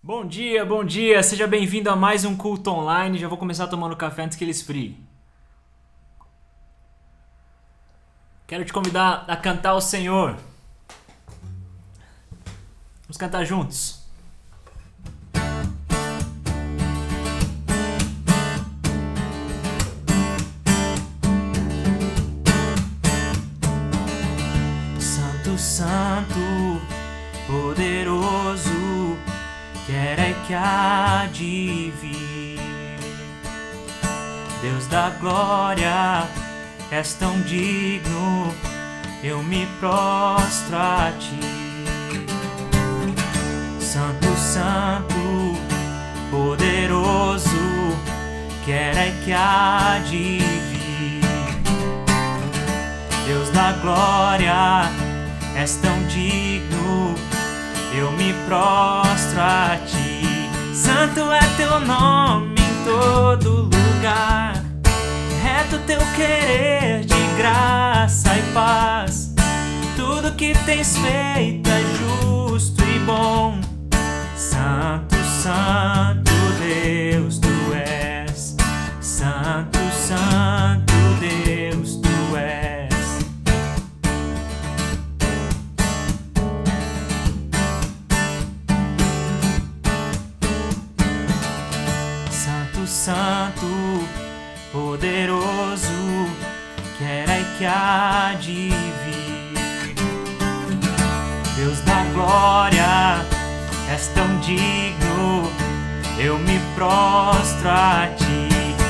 Bom dia, seja bem-vindo a mais um culto online. Já vou começar tomando café antes que ele esfrie. Quero te convidar a cantar ao Senhor. Vamos cantar juntos. Santo, Santo, poderoso, quer é que há de vir. Deus da glória, és tão digno, eu me prostro a ti. Santo, Santo, poderoso, quer é que há de vir. Deus da glória, és tão digno, eu me prostro a ti. Santo é teu nome em todo lugar, reto teu querer de graça e paz. Tudo que tens feito é justo e bom. Santo, Santo Deus, tu és. Santo, Santo Deus, tu és. Santo, poderoso, quer é que há de vir. Deus da glória, és tão digno, eu me prostro a ti.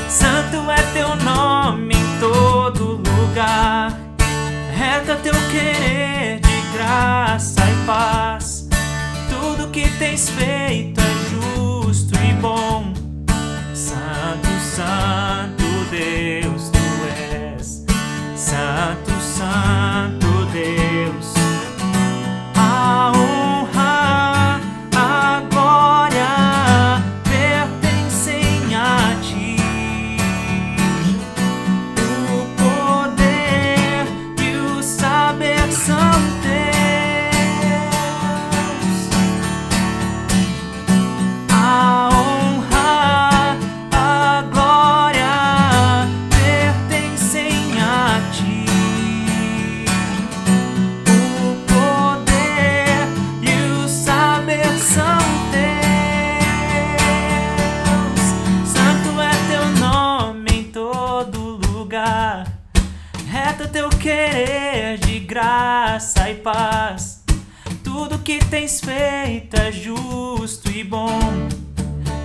Santo é teu nome em todo lugar, reto é teu querer de graça e paz. Tudo que tens feito é justo e bom. Santo, Santo Deus, tu és. Santo, Santo Deus. A honra, a glória pertencem a ti. O poder e o saber são teus. A honra, a glória pertencem a ti. O poder e o saber são teus. Santo é teu nome em todo lugar, reto teu querer de graça e paz. Tudo que tens feito é justo e bom.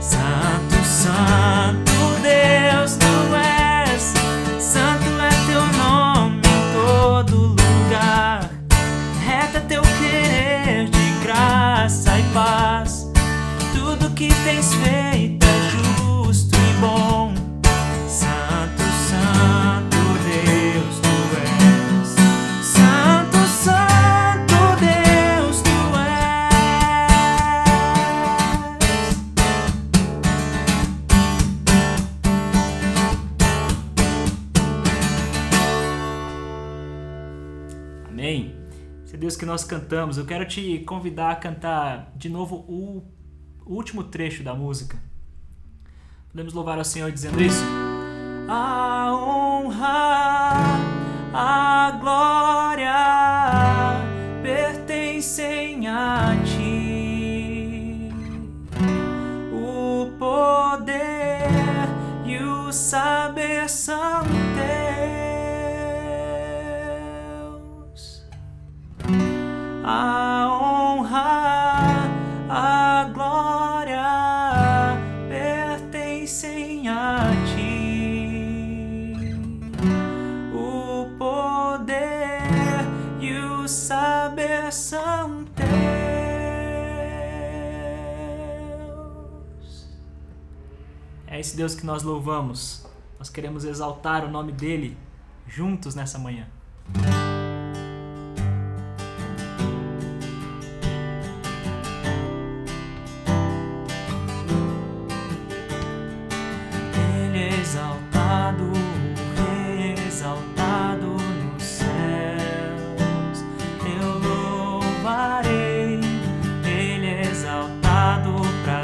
Santo, Santo Deus, tu és. Santo é teu nome em todo lugar, reto é teu querer de graça e paz. Tudo que tens feito é justo e bom. Santo, Santo Deus, tu és. Santo, Santo Deus, tu és. Amém. Esse é Deus que nós cantamos. Eu quero te convidar a cantar de novo o último trecho da música. Podemos louvar ao Senhor dizendo isso? A honra, a glória pertencem a ti. O poder e o saber são teus. A honra, a glória pertencem a ti. O poder e o saber são teus. É esse Deus que nós louvamos. Nós queremos exaltar o nome dele juntos nessa manhã. Exaltado, Rei exaltado nos céus, eu louvarei. Ele é exaltado pra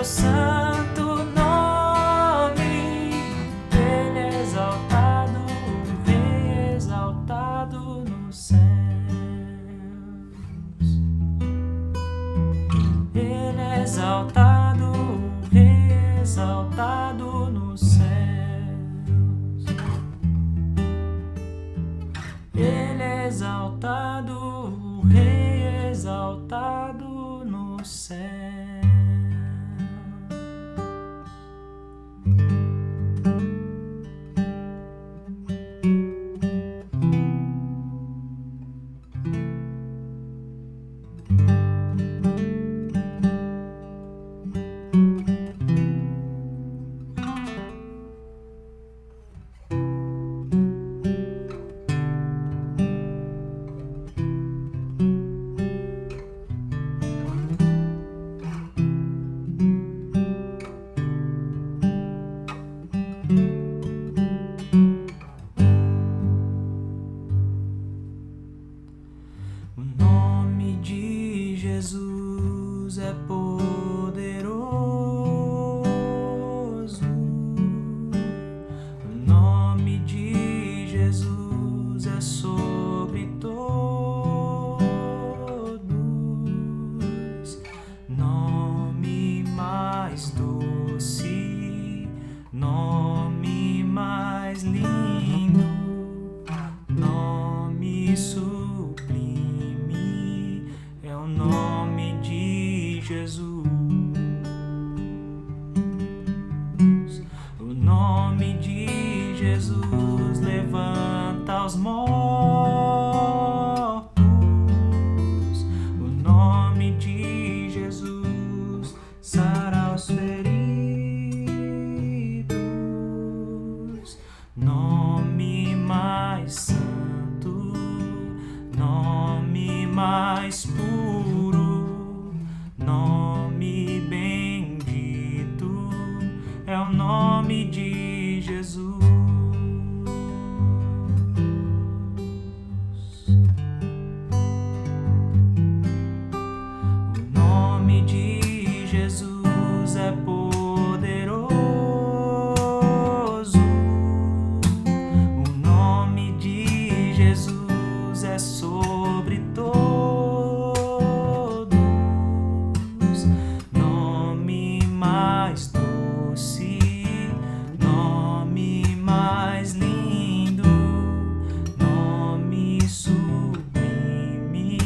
seu santo nome. Ele é exaltado, Rei exaltado nos céus. Ele é exaltado, Rei exaltado nos céus. Ele é exaltado, o Rei exaltado no céu. O nome de Jesus é poderoso. O nome de Jesus é sobre todos. Nome mais doce, nome mais lindo, nome sublime é o nome de Jesus. O nome de Jesus levanta os mortos. O nome de Jesus sara os feridos. Nome mais santo, nome mais puro, nome bendito é o nome de Jesus. O nome de Jesus é poderoso. O nome de Jesus é sobre todos. Nome mais doce, nome mais lindo, nome sublime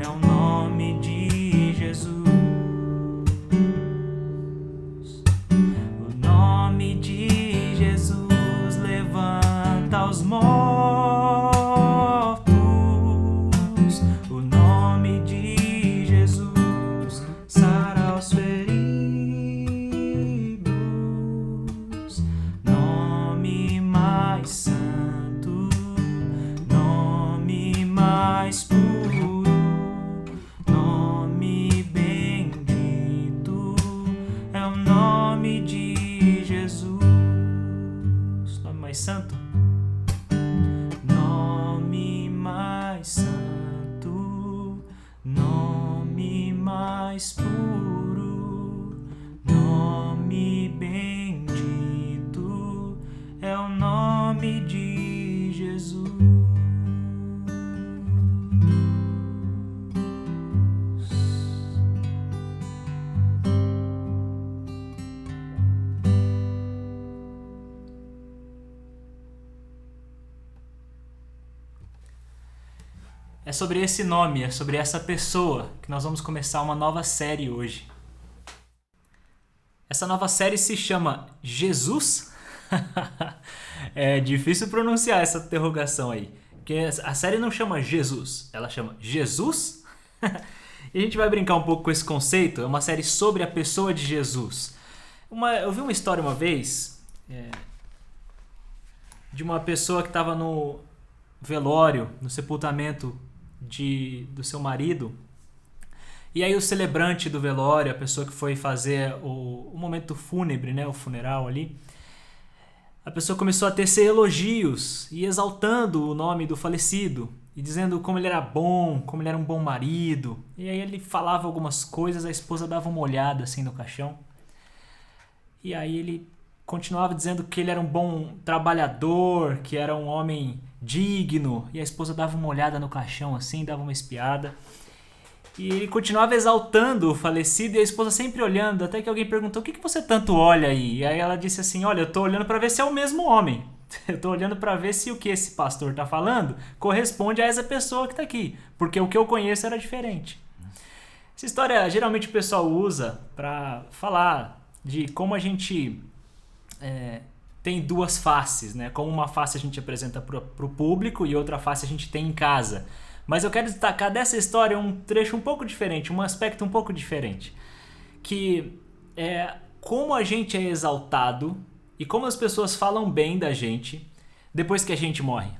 é o nome de Jesus. O nome de Jesus levanta os mortos. O nome de Jesus sara os feridos. Nome mais santo, nome mais puro, nome bendito é o nome de Jesus. Nome mais santo, nome mais santo, nome mais puro, nome bendito é o nome de Jesus. É sobre esse nome, é sobre essa pessoa que nós vamos começar uma nova série hoje. Essa nova série se chama Jesus? É difícil pronunciar essa interrogação aí, porque a série não chama Jesus, ela chama Jesus? E a gente vai brincar um pouco com esse conceito. É uma série sobre a pessoa de Jesus. Eu vi uma história uma vez de uma pessoa que estava no velório, no sepultamento do seu marido. E aí o celebrante do velório, a pessoa que foi fazer o momento fúnebre, né, o funeral ali, a pessoa começou a tecer elogios e exaltando o nome do falecido e dizendo como ele era bom, como ele era um bom marido. E aí ele falava algumas coisas, a esposa dava uma olhada assim no caixão. E aí ele continuava dizendo que ele era um bom trabalhador, que era um homem digno. E a esposa dava uma olhada no caixão assim, dava uma espiada. E ele continuava exaltando o falecido e a esposa sempre olhando, até que alguém perguntou: o que você tanto olha aí? E aí ela disse assim: olha, eu tô olhando para ver se é o mesmo homem. Eu tô olhando para ver se o que esse pastor tá falando corresponde a essa pessoa que tá aqui, porque o que eu conheço era diferente. Essa história geralmente o pessoal usa para falar de como a gente tem duas faces, né? Como uma face a gente apresenta pro público e outra face a gente tem em casa. Mas eu quero destacar dessa história um trecho um pouco diferente, um aspecto um pouco diferente, que é como a gente é exaltado e como as pessoas falam bem da gente depois que a gente morre.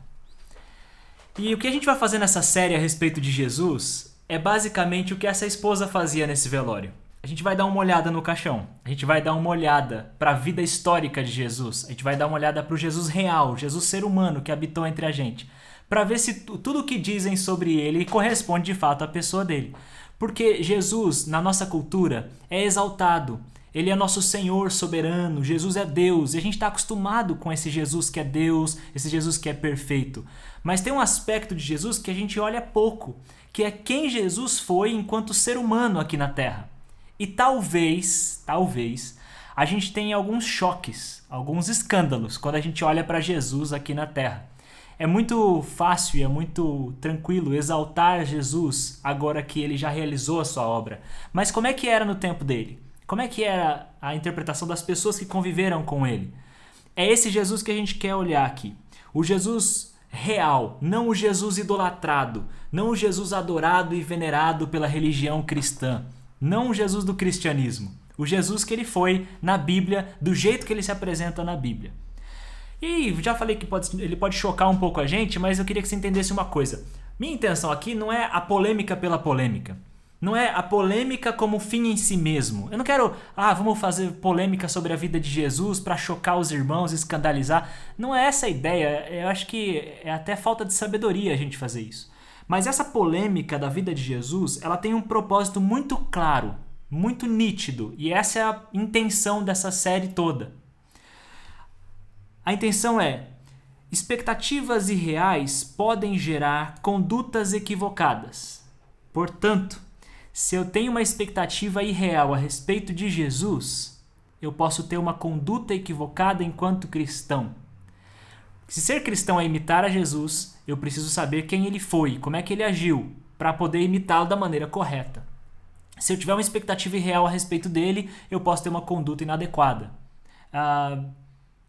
E o que a gente vai fazer nessa série a respeito de Jesus é basicamente o que essa esposa fazia nesse velório. A gente vai dar uma olhada no caixão, a gente vai dar uma olhada para a vida histórica de Jesus, a gente vai dar uma olhada para o Jesus real, Jesus ser humano que habitou entre a gente, para ver se tudo o que dizem sobre ele corresponde de fato à pessoa dele. Porque Jesus, na nossa cultura, é exaltado. Ele é nosso Senhor soberano, Jesus é Deus, e a gente está acostumado com esse Jesus que é Deus, esse Jesus que é perfeito. Mas tem um aspecto de Jesus que a gente olha pouco, que é quem Jesus foi enquanto ser humano aqui na Terra. E talvez, a gente tenha alguns choques, alguns escândalos quando a gente olha para Jesus aqui na Terra. É muito fácil e é muito tranquilo exaltar Jesus agora que ele já realizou a sua obra. Mas como é que era no tempo dele? Como é que era a interpretação das pessoas que conviveram com ele? É esse Jesus que a gente quer olhar aqui. O Jesus real, não o Jesus idolatrado, não o Jesus adorado e venerado pela religião cristã, não o Jesus do cristianismo. O Jesus que ele foi na Bíblia, do jeito que ele se apresenta na Bíblia. E já falei que ele pode chocar um pouco a gente, mas eu queria que você entendesse uma coisa. Minha intenção aqui não é a polêmica pela polêmica. Não é a polêmica como fim em si mesmo. Eu não quero, vamos fazer polêmica sobre a vida de Jesus para chocar os irmãos, escandalizar. Não é essa a ideia. Eu acho que é até falta de sabedoria a gente fazer isso. Mas essa polêmica da vida de Jesus, ela tem um propósito muito claro, muito nítido. E essa é a intenção dessa série toda. A intenção é: expectativas irreais podem gerar condutas equivocadas. Portanto, se eu tenho uma expectativa irreal a respeito de Jesus, eu posso ter uma conduta equivocada enquanto cristão. Se ser cristão é imitar a Jesus, eu preciso saber quem ele foi, como é que ele agiu, para poder imitá-lo da maneira correta. Se eu tiver uma expectativa irreal a respeito dele, eu posso ter uma conduta inadequada.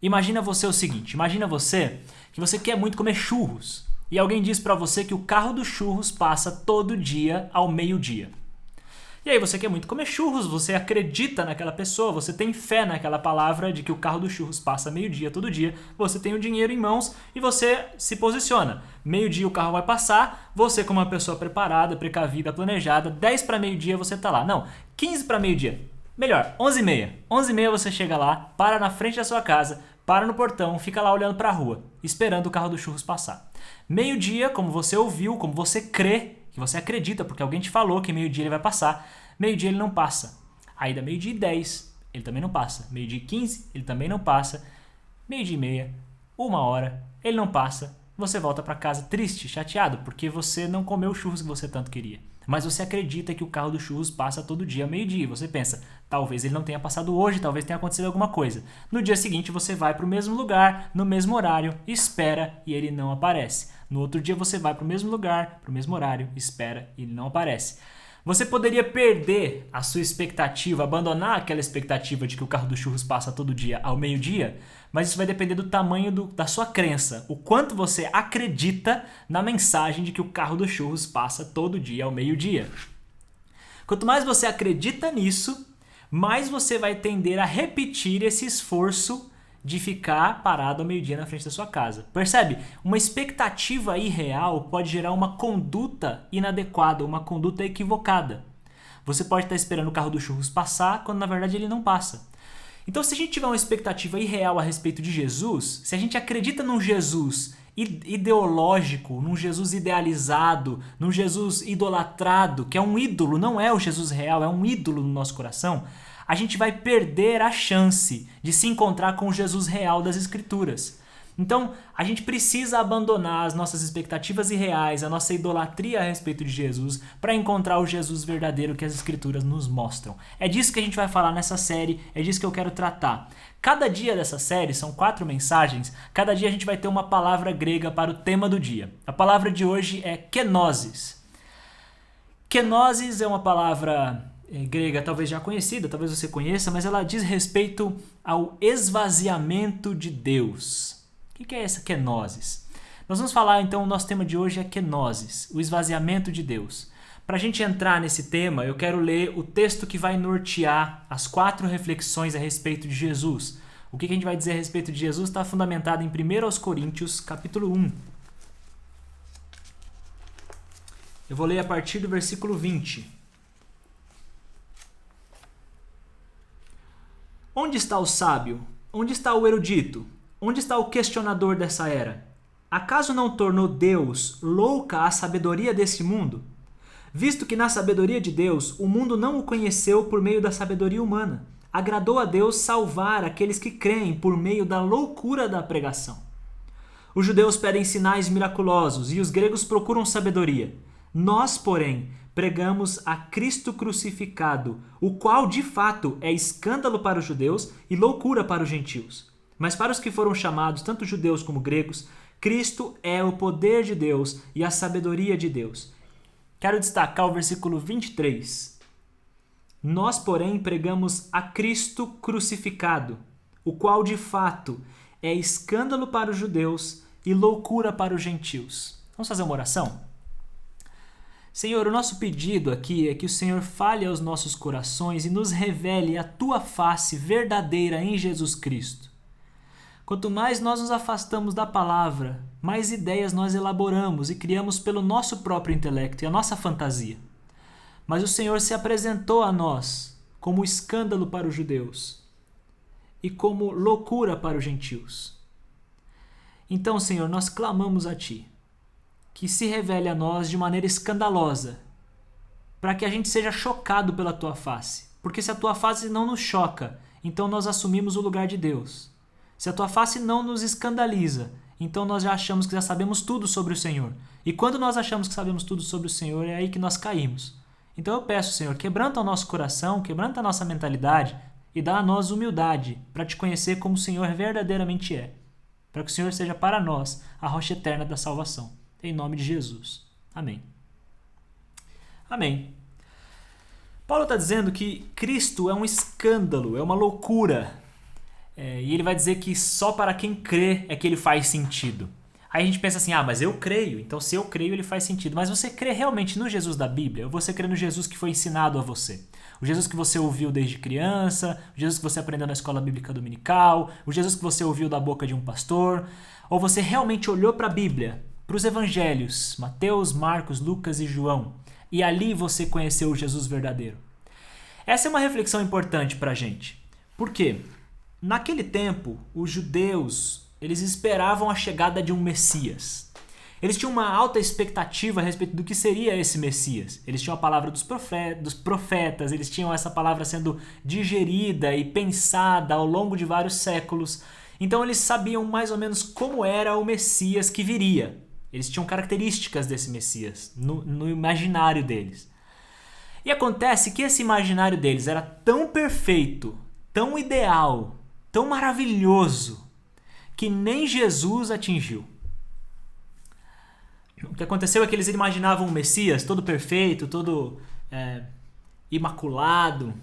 Imagina você o seguinte, imagina você que você quer muito comer churros e alguém diz pra você que o carro dos churros passa todo dia ao meio-dia. E aí você quer muito comer churros, você acredita naquela pessoa, você tem fé naquela palavra de que o carro dos churros passa meio-dia todo dia, você tem o dinheiro em mãos e você se posiciona. Meio-dia o carro vai passar, você como uma pessoa preparada, precavida, planejada, 10 para meio-dia você tá lá. Não, 15 para meio-dia. Melhor, 11h30. 11h30 você chega lá, para na frente da sua casa, para no portão, fica lá olhando para a rua, esperando o carro dos churros passar. Meio-dia, como você ouviu, como você crê, que você acredita, porque alguém te falou que meio-dia ele vai passar, meio-dia ele não passa. Aí dá meio-dia e 10, ele também não passa. Meio-dia e 15, ele também não passa. Meio-dia e meia, 1h, ele não passa. Você volta para casa triste, chateado, porque você não comeu o churros que você tanto queria. Mas você acredita que o carro dos churros passa todo dia ao meio-dia. Você pensa, talvez ele não tenha passado hoje, talvez tenha acontecido alguma coisa. No dia seguinte você vai para o mesmo lugar, no mesmo horário, espera e ele não aparece. No outro dia você vai para o mesmo lugar, para o mesmo horário, espera e ele não aparece. Você poderia perder a sua expectativa, abandonar aquela expectativa de que o carro dos churros passa todo dia ao meio-dia, mas isso vai depender do tamanho da sua crença, o quanto você acredita na mensagem de que o carro dos churros passa todo dia ao meio-dia. Quanto mais você acredita nisso, mais você vai tender a repetir esse esforço de ficar parado ao meio-dia na frente da sua casa. Percebe? Uma expectativa irreal pode gerar uma conduta inadequada, uma conduta equivocada. Você pode estar esperando o carro dos churros passar, quando na verdade ele não passa. Então, se a gente tiver uma expectativa irreal a respeito de Jesus, se a gente acredita num Jesus ideológico, num Jesus idealizado, num Jesus idolatrado, que é um ídolo, não é o Jesus real, é um ídolo no nosso coração, a gente vai perder a chance de se encontrar com o Jesus real das Escrituras. Então, a gente precisa abandonar as nossas expectativas irreais, a nossa idolatria a respeito de Jesus, para encontrar o Jesus verdadeiro que as Escrituras nos mostram. É disso que a gente vai falar nessa série, é disso que eu quero tratar. Cada dia dessa série, são 4 mensagens, cada dia a gente vai ter uma palavra grega para o tema do dia. A palavra de hoje é kenosis. Kenosis é uma palavra grega talvez já conhecida, talvez você conheça, mas ela diz respeito ao esvaziamento de Deus. O que é essa kenosis? Nós vamos falar, então, o nosso tema de hoje é kenosis, o esvaziamento de Deus. Para a gente entrar nesse tema, eu quero ler o texto que vai nortear as 4 reflexões a respeito de Jesus. O que a gente vai dizer a respeito de Jesus está fundamentado em 1 Coríntios, capítulo 1. Eu vou ler a partir do versículo 20. Onde está o sábio? Onde está o erudito? Onde está o questionador dessa era? Acaso não tornou Deus louca a sabedoria desse mundo? Visto que na sabedoria de Deus o mundo não o conheceu por meio da sabedoria humana, agradou a Deus salvar aqueles que creem por meio da loucura da pregação. Os judeus pedem sinais miraculosos e os gregos procuram sabedoria. Nós, porém, pregamos a Cristo crucificado, o qual de fato é escândalo para os judeus e loucura para os gentios. Mas para os que foram chamados, tanto judeus como gregos, Cristo é o poder de Deus e a sabedoria de Deus. Quero destacar o versículo 23. Nós, porém, pregamos a Cristo crucificado, o qual de fato é escândalo para os judeus e loucura para os gentios. Vamos fazer uma oração? Senhor, o nosso pedido aqui é que o Senhor fale aos nossos corações e nos revele a Tua face verdadeira em Jesus Cristo. Quanto mais nós nos afastamos da palavra, mais ideias nós elaboramos e criamos pelo nosso próprio intelecto e a nossa fantasia. Mas o Senhor se apresentou a nós como escândalo para os judeus e como loucura para os gentios. Então, Senhor, nós clamamos a Ti, que se revele a nós de maneira escandalosa, para que a gente seja chocado pela Tua face. Porque se a Tua face não nos choca, então nós assumimos o lugar de Deus. Se a Tua face não nos escandaliza, então nós já achamos que já sabemos tudo sobre o Senhor. E quando nós achamos que sabemos tudo sobre o Senhor, é aí que nós caímos. Então eu peço, Senhor, quebranta o nosso coração, quebranta a nossa mentalidade e dá a nós humildade para Te conhecer como o Senhor verdadeiramente é. Para que o Senhor seja para nós a rocha eterna da salvação. Em nome de Jesus. Amém. Amém. Paulo está dizendo que Cristo é um escândalo, é uma loucura. E ele vai dizer que só para quem crê é que ele faz sentido. Aí a gente pensa assim, mas eu creio, então se eu creio ele faz sentido. Mas você crê realmente no Jesus da Bíblia? Ou você crê no Jesus que foi ensinado a você? O Jesus que você ouviu desde criança, o Jesus que você aprendeu na escola bíblica dominical, o Jesus que você ouviu da boca de um pastor? Ou você realmente olhou para a Bíblia, para os evangelhos, Mateus, Marcos, Lucas e João, e ali você conheceu o Jesus verdadeiro? Essa é uma reflexão importante para a gente. Por quê? Naquele tempo, os judeus, eles esperavam a chegada de um Messias. Eles tinham uma alta expectativa a respeito do que seria esse Messias. Eles tinham a palavra dos profetas, eles tinham essa palavra sendo digerida e pensada ao longo de vários séculos. Então eles sabiam mais ou menos como era o Messias que viria. Eles tinham características desse Messias no imaginário deles. E acontece que esse imaginário deles era tão perfeito, tão ideal, tão maravilhoso, que nem Jesus atingiu. O que aconteceu é que eles imaginavam um Messias todo perfeito, todo imaculado.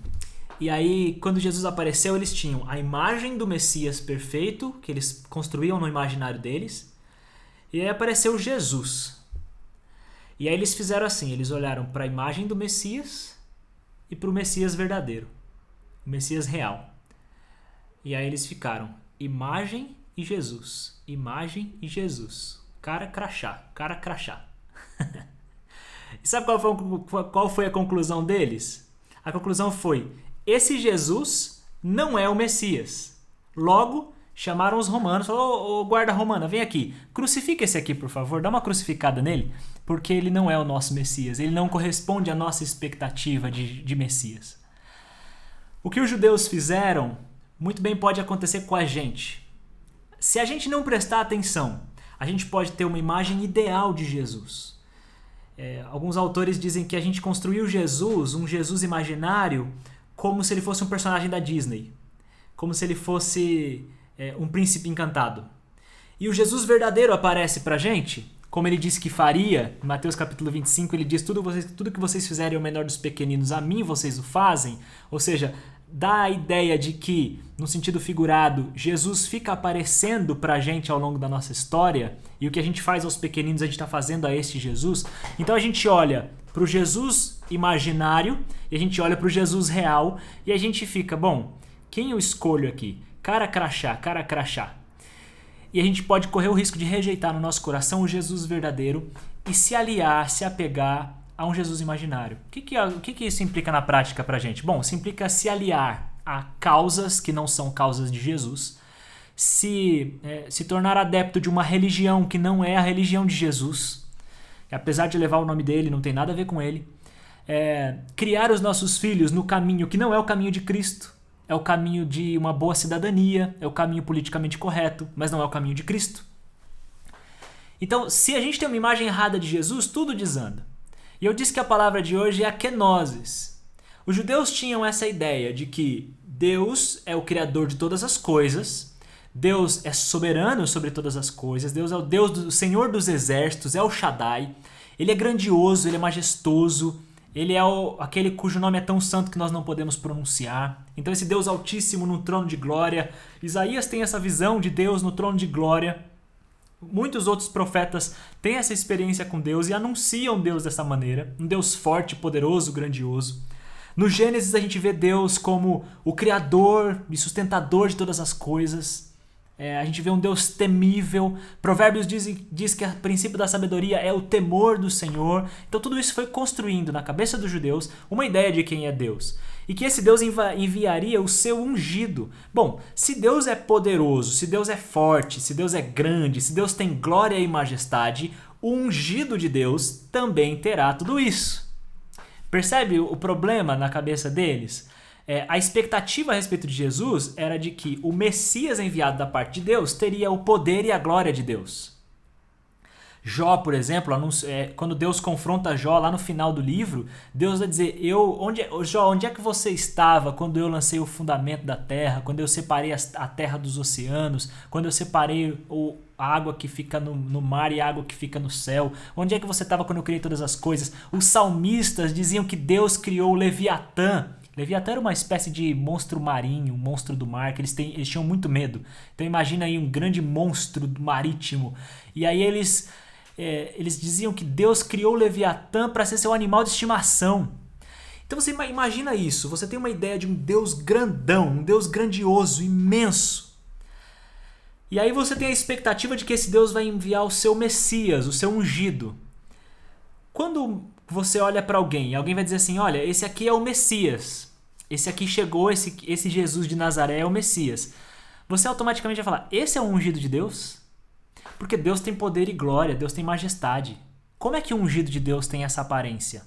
E aí, quando Jesus apareceu, eles tinham a imagem do Messias perfeito, que eles construíam no imaginário deles, e aí apareceu Jesus. E aí eles fizeram assim, eles olharam para a imagem do Messias e para o Messias verdadeiro, o Messias real. E aí eles ficaram imagem e Jesus, imagem e Jesus, cara crachá, cara crachá. E sabe qual foi a conclusão deles? A conclusão foi, esse Jesus não é o Messias. Logo, chamaram os romanos, falaram, ô guarda romana, vem aqui, crucifica esse aqui, por favor, dá uma crucificada nele, porque ele não é o nosso Messias, ele não corresponde à nossa expectativa de Messias. O que os judeus fizeram muito bem pode acontecer com a gente. Se a gente não prestar atenção, a gente pode ter uma imagem ideal de Jesus. Alguns autores dizem que a gente construiu Jesus, um Jesus imaginário, como se ele fosse um personagem da Disney. Como se ele fosse um príncipe encantado. E o Jesus verdadeiro aparece pra gente, como ele disse que faria. Em Mateus capítulo 25 ele diz: tudo que vocês fizerem ao menor dos pequeninos, a mim vocês o fazem. Ou seja, dá a ideia de que, no sentido figurado, Jesus fica aparecendo pra gente ao longo da nossa história, e o que a gente faz aos pequeninos a gente está fazendo a este Jesus. Então a gente olha pro Jesus imaginário e a gente olha pro Jesus real e a gente fica, bom, quem eu escolho aqui? Cara crachá. E a gente pode correr o risco de rejeitar no nosso coração o Jesus verdadeiro e se aliar, se apegar a um Jesus imaginário. O que isso implica na prática pra gente? Bom, isso implica se aliar a causas que não são causas de Jesus, se tornar adepto de uma religião que não é a religião de Jesus, que apesar de levar o nome dele, não tem nada a ver com ele, criar os nossos filhos no caminho que não é o caminho de Cristo, é o caminho de uma boa cidadania, é o caminho politicamente correto, mas não é o caminho de Cristo. Então, se a gente tem uma imagem errada de Jesus, tudo desanda. E eu disse que a palavra de hoje é a kenosis. Os judeus tinham essa ideia de que Deus é o criador de todas as coisas, Deus é soberano sobre todas as coisas, Deus é o Deus do Senhor dos exércitos, é o Shaddai, ele é grandioso, ele é majestoso, ele é aquele cujo nome é tão santo que nós não podemos pronunciar. Então esse Deus altíssimo no trono de glória, Isaías tem essa visão de Deus no trono de glória. Muitos outros profetas têm essa experiência com Deus e anunciam Deus dessa maneira, um Deus forte, poderoso, grandioso. No Gênesis a gente vê Deus como o criador e sustentador de todas as coisas. A gente vê um Deus temível. Provérbios diz que o princípio da sabedoria é o temor do Senhor. Então tudo isso foi construindo na cabeça dos judeus uma ideia de quem é Deus. E que esse Deus enviaria o seu ungido. Bom, se Deus é poderoso, se Deus é forte, se Deus é grande, se Deus tem glória e majestade, o ungido de Deus também terá tudo isso. Percebe o problema na cabeça deles? A expectativa a respeito de Jesus era de que o Messias enviado da parte de Deus teria o poder e a glória de Deus. Jó, por exemplo, quando Deus confronta Jó lá no final do livro, Deus vai dizer: Jó, onde é que você estava quando eu lancei o fundamento da terra, quando eu separei a terra dos oceanos, quando eu separei a água que fica no mar e a água que fica no céu? Onde é que você estava quando eu criei todas as coisas? Os salmistas diziam que Deus criou o Leviatã. Leviatã era uma espécie de monstro marinho, um monstro do mar, que eles tinham muito medo. Então imagina aí um grande monstro marítimo. E aí eles diziam que Deus criou o Leviatã para ser seu animal de estimação. Então você imagina isso, você tem uma ideia de um Deus grandão, um Deus grandioso, imenso. E aí você tem a expectativa de que esse Deus vai enviar o seu Messias, o seu ungido. Quando você olha para alguém vai dizer assim: olha, esse aqui é o Messias. Esse aqui chegou, esse Jesus de Nazaré é o Messias. Você automaticamente vai falar: esse é o ungido de Deus? Porque Deus tem poder e glória, Deus tem majestade. Como é que o ungido de Deus tem essa aparência?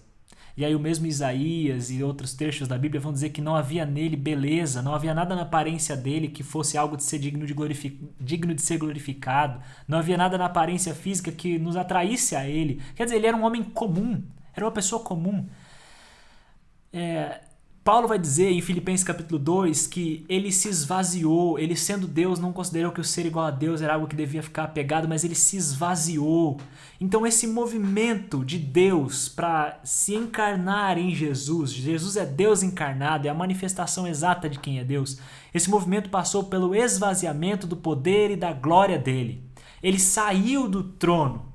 E aí o mesmo Isaías e outros trechos da Bíblia vão dizer que não havia nele beleza, não havia nada na aparência dele que fosse algo de ser digno de ser glorificado. Não havia nada na aparência física que nos atraísse a ele. Quer dizer, ele era um homem comum, era uma pessoa comum. Paulo vai dizer em Filipenses capítulo 2 que ele se esvaziou, ele sendo Deus não considerou que o ser igual a Deus era algo que devia ficar apegado, mas ele se esvaziou. Então esse movimento de Deus para se encarnar em Jesus, Jesus é Deus encarnado, é a manifestação exata de quem é Deus. Esse movimento passou pelo esvaziamento do poder e da glória dele. Ele saiu do trono.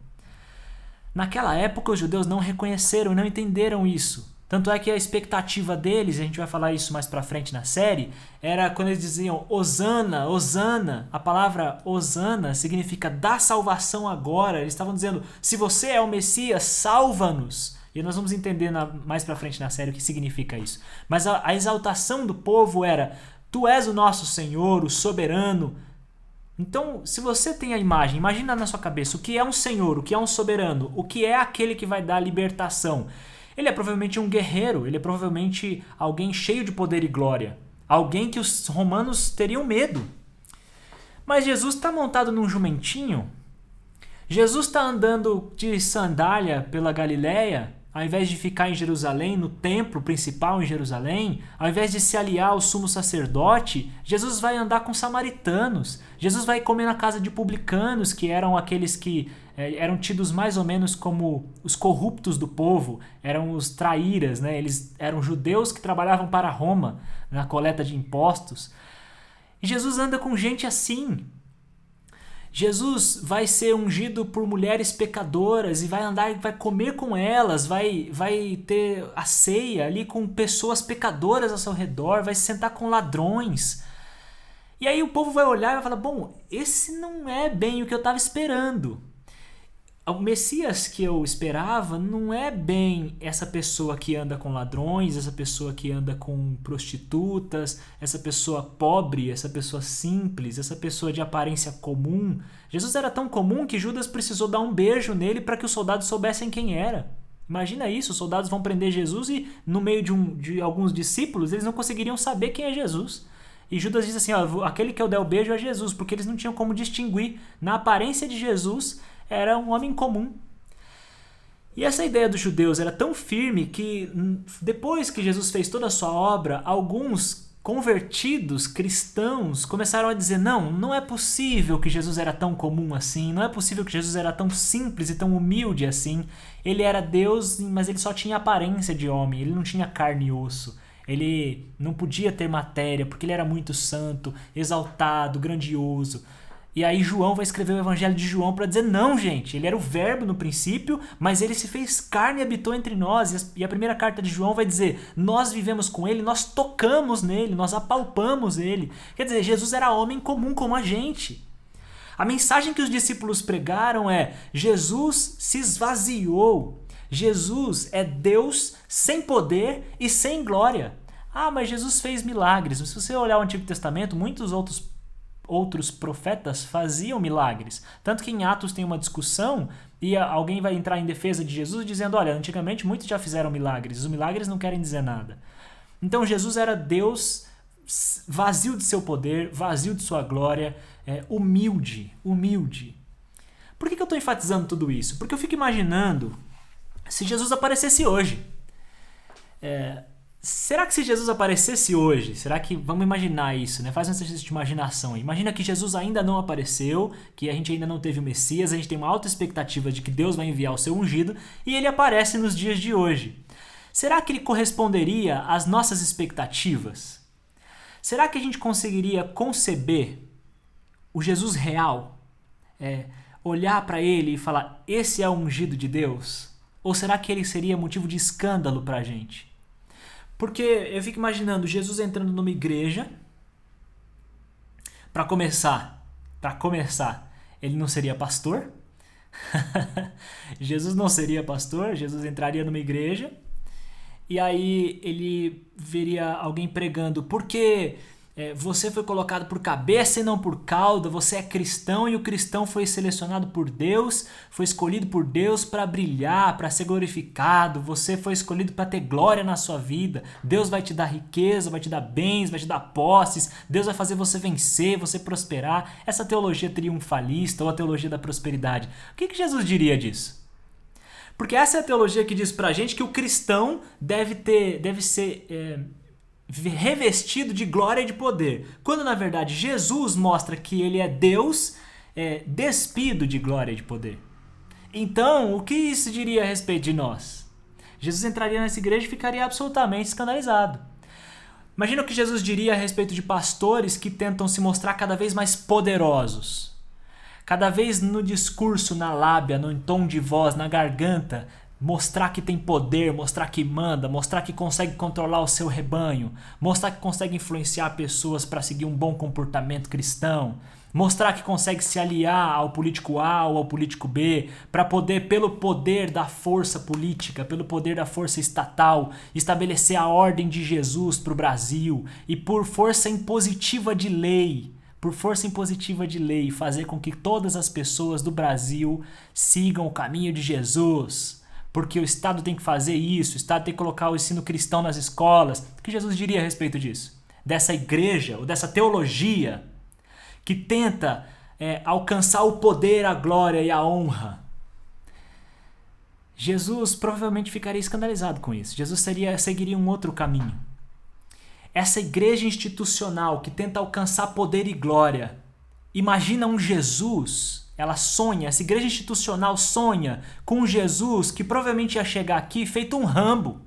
Naquela época os judeus não reconheceram e não entenderam isso. Tanto é que a expectativa deles, a gente vai falar isso mais pra frente na série, era quando eles diziam Hosana, Hosana. A palavra Hosana significa dá salvação agora. Eles estavam dizendo: se você é o Messias, salva-nos. E nós vamos entender mais pra frente na série o que significa isso. Mas a exaltação do povo era: tu és o nosso Senhor, o soberano. Então, se você tem a imagina na sua cabeça o que é um Senhor, o que é um soberano, o que é aquele que vai dar libertação. Ele é provavelmente um guerreiro, ele é provavelmente alguém cheio de poder e glória. alguém que os romanos teriam medo. Mas Jesus está montado num jumentinho. Jesus está andando de sandália pela Galileia, ao invés de ficar em Jerusalém, no templo principal em Jerusalém, ao invés de se aliar ao sumo sacerdote, Jesus vai andar com samaritanos. Jesus vai comer na casa de publicanos, que eram aqueles que eram tidos mais ou menos como os corruptos do povo, eram os traíras, né? Eles eram judeus que trabalhavam para Roma na coleta de impostos. E Jesus anda com gente assim. Jesus vai ser ungido por mulheres pecadoras e vai andar, vai comer com elas, vai ter a ceia ali com pessoas pecadoras ao seu redor, vai se sentar com ladrões. E aí o povo vai olhar e vai falar, bom, esse não é bem o que eu estava esperando. O Messias que eu esperava não é bem essa pessoa que anda com ladrões, essa pessoa que anda com prostitutas, essa pessoa pobre, essa pessoa simples, essa pessoa de aparência comum. Jesus era tão comum que Judas precisou dar um beijo nele para que os soldados soubessem quem era. Imagina isso, os soldados vão prender Jesus e no meio de alguns discípulos eles não conseguiriam saber quem é Jesus. E Judas diz assim, ó, aquele que eu der o beijo é Jesus, porque eles não tinham como distinguir. Na aparência de Jesus, era um homem comum. E essa ideia dos judeus era tão firme que depois que Jesus fez toda a sua obra, alguns convertidos cristãos começaram a dizer, não é possível que Jesus era tão comum assim, não é possível que Jesus era tão simples e tão humilde assim. Ele era Deus, mas ele só tinha aparência de homem, ele não tinha carne e osso. Ele não podia ter matéria, porque ele era muito santo, exaltado, grandioso. E aí João vai escrever o Evangelho de João para dizer, não, gente, ele era o verbo no princípio, mas ele se fez carne e habitou entre nós. E a primeira carta de João vai dizer, nós vivemos com ele, nós tocamos nele, nós apalpamos ele. Quer dizer, Jesus era homem comum como a gente. A mensagem que os discípulos pregaram é, Jesus se esvaziou. Jesus é Deus sem poder e sem glória. Ah, mas Jesus fez milagres. Se você olhar o Antigo Testamento, muitos outros profetas faziam milagres. Tanto que em Atos tem uma discussão e alguém vai entrar em defesa de Jesus dizendo, olha, antigamente muitos já fizeram milagres, os milagres não querem dizer nada. Então Jesus era Deus vazio de seu poder, vazio de sua glória, humilde. Por que eu estou enfatizando tudo isso? Porque eu fico imaginando se Jesus aparecesse hoje. Será que se Jesus aparecesse hoje, será que, vamos imaginar isso, né? Faz um exercício de imaginação aí. Imagina que Jesus ainda não apareceu, que a gente ainda não teve o Messias, a gente tem uma alta expectativa de que Deus vai enviar o seu ungido e ele aparece nos dias de hoje. Será que ele corresponderia às nossas expectativas? Será que a gente conseguiria conceber o Jesus real? Olhar para ele e falar, esse é o ungido de Deus? Ou será que ele seria motivo de escândalo para a gente? Porque eu fico imaginando Jesus entrando numa igreja. Para começar, ele não seria pastor. Jesus não seria pastor, Jesus entraria numa igreja. E aí ele veria alguém pregando, porque você foi colocado por cabeça e não por cauda, você é cristão e o cristão foi selecionado por Deus, foi escolhido por Deus para brilhar, para ser glorificado, você foi escolhido para ter glória na sua vida, Deus vai te dar riqueza, vai te dar bens, vai te dar posses, Deus vai fazer você vencer, você prosperar. Essa teologia triunfalista ou a teologia da prosperidade, o que Jesus diria disso? Porque essa é a teologia que diz pra gente que o cristão deve ser revestido de glória e de poder. Quando na verdade Jesus mostra que ele é Deus despido de glória e de poder. Então, o que isso diria a respeito de nós? Jesus entraria nessa igreja e ficaria absolutamente escandalizado. Imagina o que Jesus diria a respeito de pastores que tentam se mostrar cada vez mais poderosos. Cada vez no discurso, na lábia, no tom de voz, na garganta, mostrar que tem poder, mostrar que manda, mostrar que consegue controlar o seu rebanho, mostrar que consegue influenciar pessoas para seguir um bom comportamento cristão, mostrar que consegue se aliar ao político A ou ao político B para poder, pelo poder da força política, pelo poder da força estatal, estabelecer a ordem de Jesus para o Brasil e por força impositiva de lei, fazer com que todas as pessoas do Brasil sigam o caminho de Jesus. Porque o Estado tem que fazer isso, o Estado tem que colocar o ensino cristão nas escolas. O que Jesus diria a respeito disso? dessa igreja ou dessa teologia que tenta alcançar o poder, a glória e a honra, Jesus provavelmente ficaria escandalizado com isso. Jesus seguiria um outro caminho. Essa igreja institucional que tenta alcançar poder e glória, imagina um Jesus, ela sonha, essa igreja institucional sonha com um Jesus que provavelmente ia chegar aqui feito um Rambo,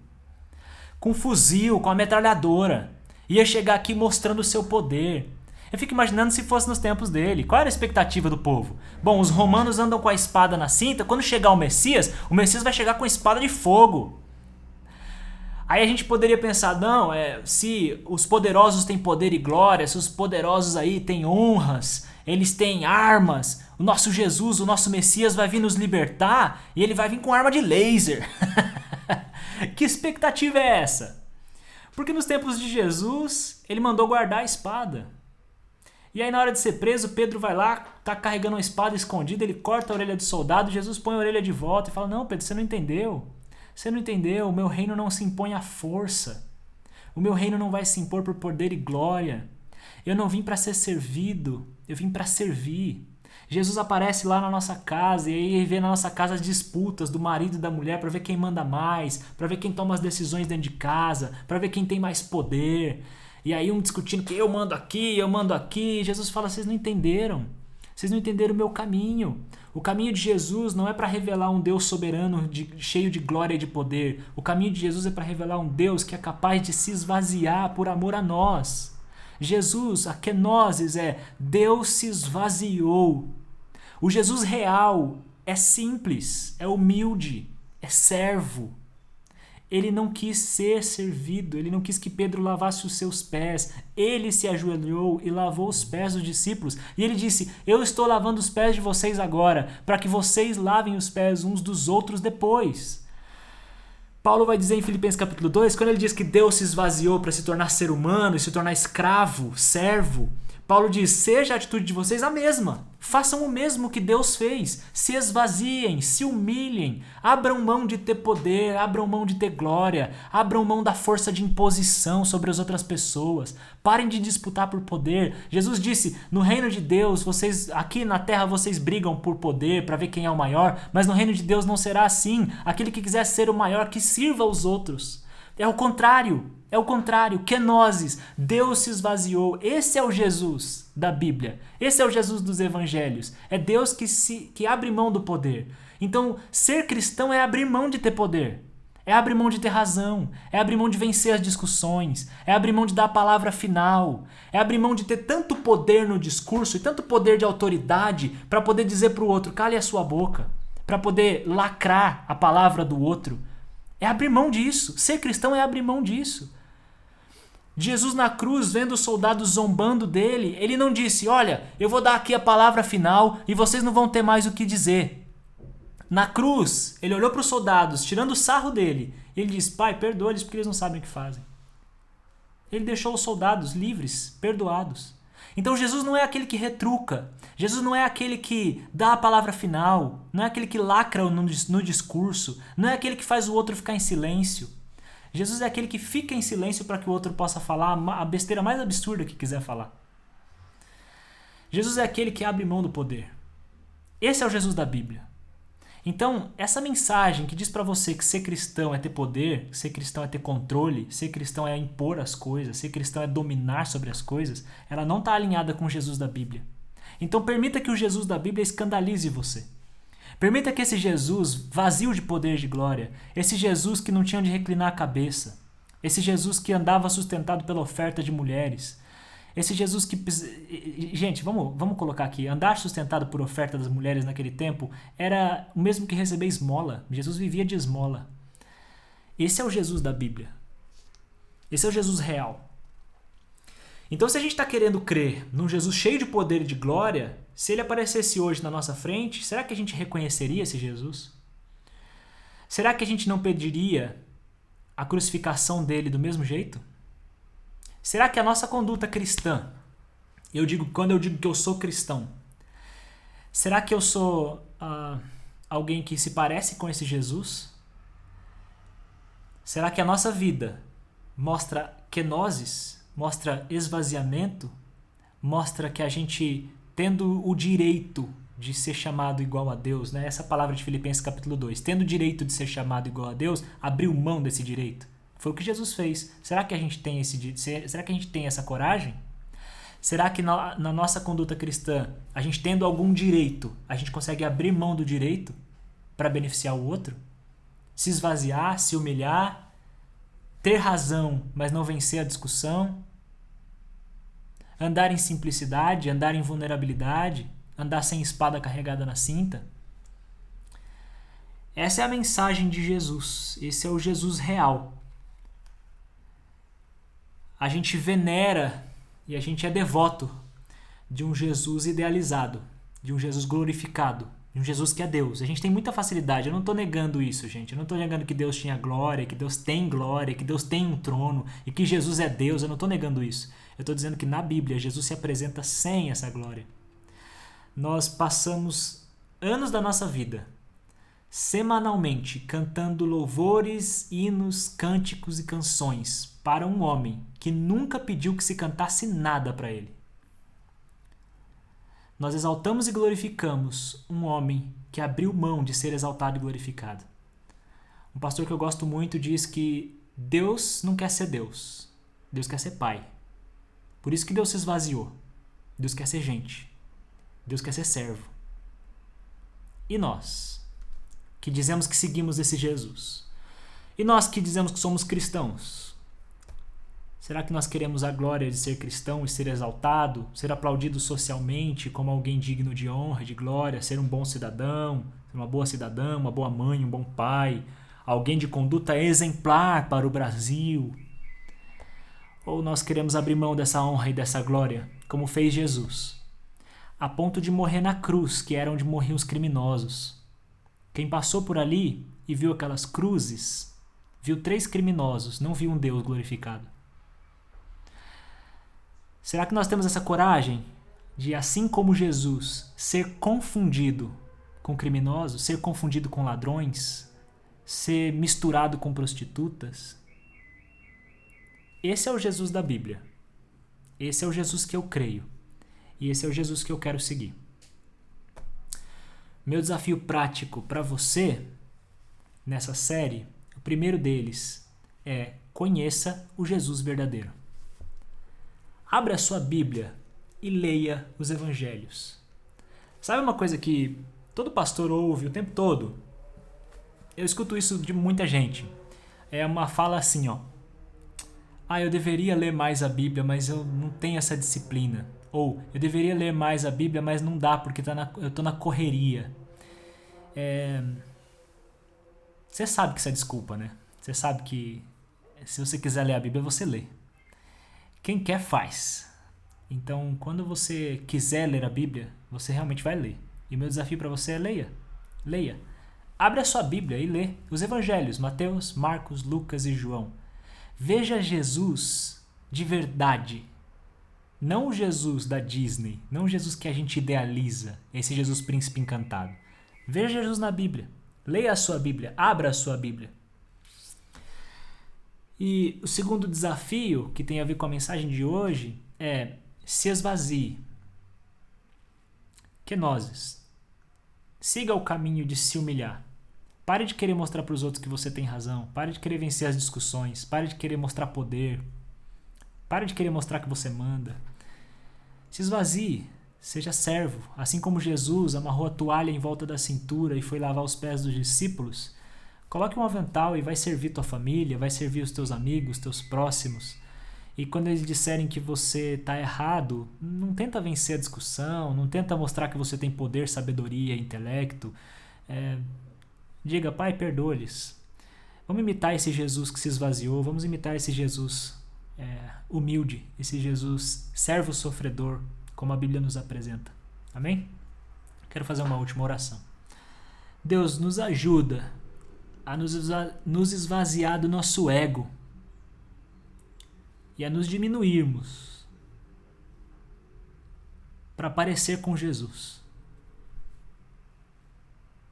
com um fuzil, com a metralhadora, ia chegar aqui mostrando o seu poder. Eu fico imaginando se fosse nos tempos dele. Qual era a expectativa do povo? Bom, os romanos andam com a espada na cinta. Quando chegar o Messias vai chegar com a espada de fogo. Aí a gente poderia pensar, não, se os poderosos têm poder e glória, se os poderosos aí têm honras, eles têm armas, o nosso Jesus, o nosso Messias vai vir nos libertar e ele vai vir com arma de laser. Que expectativa é essa? Porque nos tempos de Jesus, ele mandou guardar a espada. E aí na hora de ser preso, Pedro vai lá, tá carregando uma espada escondida, ele corta a orelha do soldado, Jesus põe a orelha de volta e fala, não, Pedro, você não entendeu. Você não entendeu, o meu reino não se impõe à força. O meu reino não vai se impor por poder e glória. Eu não vim para ser servido, eu vim para servir. Jesus aparece lá na nossa casa e aí vê na nossa casa as disputas do marido e da mulher para ver quem manda mais, para ver quem toma as decisões dentro de casa, para ver quem tem mais poder. E aí um discutindo que eu mando aqui. Jesus fala, vocês não entenderam o meu caminho. O caminho de Jesus não é para revelar um Deus soberano cheio de glória e de poder. O caminho de Jesus é para revelar um Deus que é capaz de se esvaziar por amor a nós. Jesus, a kenosis, Deus se esvaziou. O Jesus real é simples, é humilde, é servo. Ele não quis ser servido, ele não quis que Pedro lavasse os seus pés. Ele se ajoelhou e lavou os pés dos discípulos. E ele disse, eu estou lavando os pés de vocês agora, para que vocês lavem os pés uns dos outros depois. Paulo vai dizer em Filipenses capítulo 2, quando ele diz que Deus se esvaziou para se tornar ser humano e se tornar escravo, servo, Paulo diz, seja a atitude de vocês a mesma. Façam o mesmo que Deus fez. Se esvaziem, se humilhem, abram mão de ter poder, abram mão de ter glória, abram mão da força de imposição sobre as outras pessoas. Parem de disputar por poder. Jesus disse, no reino de Deus, aqui na terra vocês brigam por poder para ver quem é o maior, mas no reino de Deus não será assim. Aquele que quiser ser o maior, que sirva aos outros. É o contrário, kenosis, Deus se esvaziou. Esse é o Jesus da Bíblia, esse é o Jesus dos evangelhos, é Deus que abre mão do poder. Então, ser cristão é abrir mão de ter poder, é abrir mão de ter razão, é abrir mão de vencer as discussões, é abrir mão de dar a palavra final, é abrir mão de ter tanto poder no discurso e tanto poder de autoridade para poder dizer para o outro, cale a sua boca, para poder lacrar a palavra do outro. É abrir mão disso. Ser cristão é abrir mão disso. Jesus na cruz, vendo os soldados zombando dele, ele não disse, olha, eu vou dar aqui a palavra final e vocês não vão ter mais o que dizer. Na cruz, ele olhou para os soldados, tirando o sarro dele, e ele disse, pai, perdoa eles porque eles não sabem o que fazem. Ele deixou os soldados livres, perdoados. Então Jesus não é aquele que retruca, Jesus não é aquele que dá a palavra final, não é aquele que lacra no discurso, não é aquele que faz o outro ficar em silêncio. Jesus é aquele que fica em silêncio para que o outro possa falar a besteira mais absurda que quiser falar. Jesus é aquele que abre mão do poder. Esse é o Jesus da Bíblia. Então, essa mensagem que diz para você que ser cristão é ter poder, ser cristão é ter controle, ser cristão é impor as coisas, ser cristão é dominar sobre as coisas, ela não está alinhada com o Jesus da Bíblia. Então, permita que o Jesus da Bíblia escandalize você. Permita que esse Jesus vazio de poder e de glória, esse Jesus que não tinha onde reclinar a cabeça, esse Jesus que andava sustentado pela oferta de mulheres, esse Jesus que... Gente, vamos colocar aqui. Andar sustentado por oferta das mulheres naquele tempo era o mesmo que receber esmola. Jesus vivia de esmola. Esse é o Jesus da Bíblia. Esse é o Jesus real. Então, se a gente está querendo crer num Jesus cheio de poder e de glória, se ele aparecesse hoje na nossa frente, será que a gente reconheceria esse Jesus? Será que a gente não pediria a crucificação dele do mesmo jeito? Será que a nossa conduta cristã, quando eu digo que eu sou cristão, será que eu sou alguém que se parece com esse Jesus? Será que a nossa vida mostra kenosis? mostra esvaziamento, mostra que a gente, tendo o direito de ser chamado igual a Deus, né? Essa palavra de Filipenses capítulo 2, tendo o direito de ser chamado igual a Deus, abriu mão desse direito. Foi o que Jesus fez. Será que a gente tem será que a gente tem essa coragem? Será que na nossa conduta cristã, a gente tendo algum direito, a gente consegue abrir mão do direito para beneficiar o outro? Se esvaziar, se humilhar, ter razão, mas não vencer a discussão? Andar em simplicidade, andar em vulnerabilidade, andar sem espada carregada na cinta? Essa é a mensagem de Jesus. Esse é o Jesus real. A gente venera e a gente é devoto de um Jesus idealizado, de um Jesus glorificado, de um Jesus que é Deus. A gente tem muita facilidade, eu não estou negando isso, gente. Eu não estou negando que Deus tinha glória, que Deus tem um trono e que Jesus é Deus. Eu não estou negando isso. Eu estou dizendo que na Bíblia Jesus se apresenta sem essa glória. Nós passamos anos da nossa vida semanalmente cantando louvores, hinos, cânticos e canções para um homem que nunca pediu que se cantasse nada para ele. Nós exaltamos e glorificamos um homem que abriu mão de ser exaltado e glorificado. Um pastor que eu gosto muito diz que Deus não quer ser Deus, Deus quer ser Pai. Por isso que Deus se esvaziou. Deus quer ser gente. Deus quer ser servo. E nós, que dizemos que seguimos esse Jesus? E nós que dizemos que somos cristãos? Será que nós queremos a glória de ser cristão e ser exaltado, ser aplaudido socialmente como alguém digno de honra, de glória, ser um bom cidadão, ser uma boa cidadã, uma boa mãe, um bom pai, alguém de conduta exemplar para o Brasil? Ou nós queremos abrir mão dessa honra e dessa glória, como fez Jesus, a ponto de morrer na cruz, que era onde morriam os criminosos? Quem passou por ali e viu aquelas cruzes, viu 3 criminosos, não viu um Deus glorificado. Será que nós temos essa coragem de, assim como Jesus, ser confundido com criminosos, ser confundido com ladrões, ser misturado com prostitutas? Esse é o Jesus da Bíblia. Esse é o Jesus que eu creio. E esse é o Jesus que eu quero seguir. Meu desafio prático para você, nessa série, o primeiro deles é: conheça o Jesus verdadeiro. Abra a sua Bíblia e leia os Evangelhos. Sabe uma coisa que todo pastor ouve o tempo todo? Eu escuto isso de muita gente. É uma fala assim, ó: eu deveria ler mais a Bíblia, mas eu não tenho essa disciplina. Ou, eu deveria ler mais a Bíblia, mas não dá porque eu estou na correria. Você sabe que isso é desculpa, né? Você sabe que se você quiser ler a Bíblia, você lê. Quem quer, faz. Então, quando você quiser ler a Bíblia, você realmente vai ler. E o meu desafio para você é: leia. Leia. Abre a sua Bíblia e lê os Evangelhos, Mateus, Marcos, Lucas e João. Veja Jesus de verdade. Não o Jesus da Disney, não o Jesus que a gente idealiza, esse Jesus príncipe encantado. Veja Jesus na Bíblia. Leia a sua Bíblia, abra a sua Bíblia. E o segundo desafio, que tem a ver com a mensagem de hoje, é: se esvazie. Kenoses. Siga o caminho de se humilhar. Pare de querer mostrar para os outros que você tem razão. Pare de querer vencer as discussões. Pare de querer mostrar poder. Pare de querer mostrar que você manda. Se esvazie. Seja servo. Assim como Jesus amarrou a toalha em volta da cintura e foi lavar os pés dos discípulos, coloque um avental e vai servir tua família, vai servir os teus amigos, teus próximos. E quando eles disserem que você está errado, não tenta vencer a discussão, não tenta mostrar que você tem poder, sabedoria, intelecto. Diga: Pai, perdoa-lhes. Vamos imitar esse Jesus que se esvaziou, vamos imitar esse Jesus humilde, esse Jesus servo sofredor, como a Bíblia nos apresenta. Amém? Quero fazer uma última oração. Deus, nos ajuda a nos esvaziar do nosso ego e a nos diminuirmos para parecer com Jesus.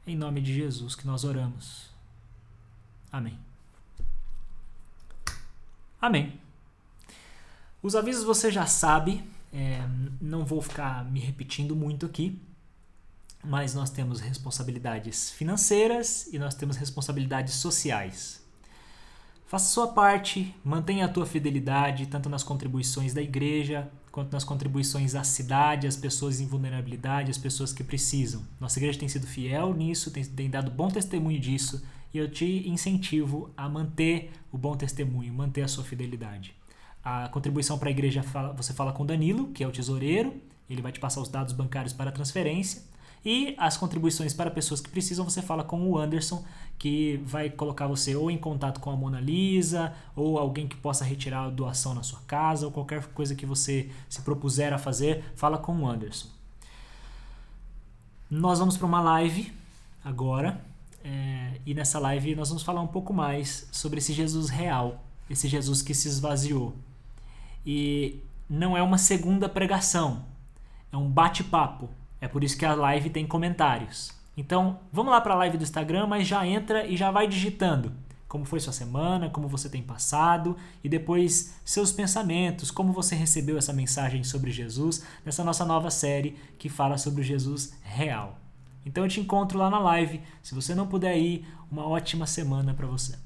Em nome de Jesus que nós oramos. Amém. Amém. Os avisos você já sabe, não vou ficar me repetindo muito aqui, mas nós temos responsabilidades financeiras e nós temos responsabilidades sociais. Faça a sua parte, mantenha a tua fidelidade, tanto nas contribuições da igreja, quanto nas contribuições à cidade, às pessoas em vulnerabilidade, às pessoas que precisam. Nossa igreja tem sido fiel nisso, tem dado bom testemunho disso, e eu te incentivo a manter o bom testemunho, manter a sua fidelidade. A contribuição para a igreja, você fala com o Danilo, que é o tesoureiro, ele vai te passar os dados bancários para a transferência. E as contribuições para pessoas que precisam, você fala com o Anderson, que vai colocar você ou em contato com a Mona Lisa, ou alguém que possa retirar a doação na sua casa, ou qualquer coisa que você se propuser a fazer, fala com o Anderson. Nós vamos para uma live agora, e nessa live nós vamos falar um pouco mais sobre esse Jesus real, esse Jesus que se esvaziou. E não é uma segunda pregação, é um bate-papo. É por isso que a live tem comentários. Então, vamos lá para a live do Instagram, mas já entra e já vai digitando como foi sua semana, como você tem passado e depois seus pensamentos, como você recebeu essa mensagem sobre Jesus nessa nossa nova série que fala sobre o Jesus real. Então eu te encontro lá na live. Se você não puder ir, uma ótima semana para você.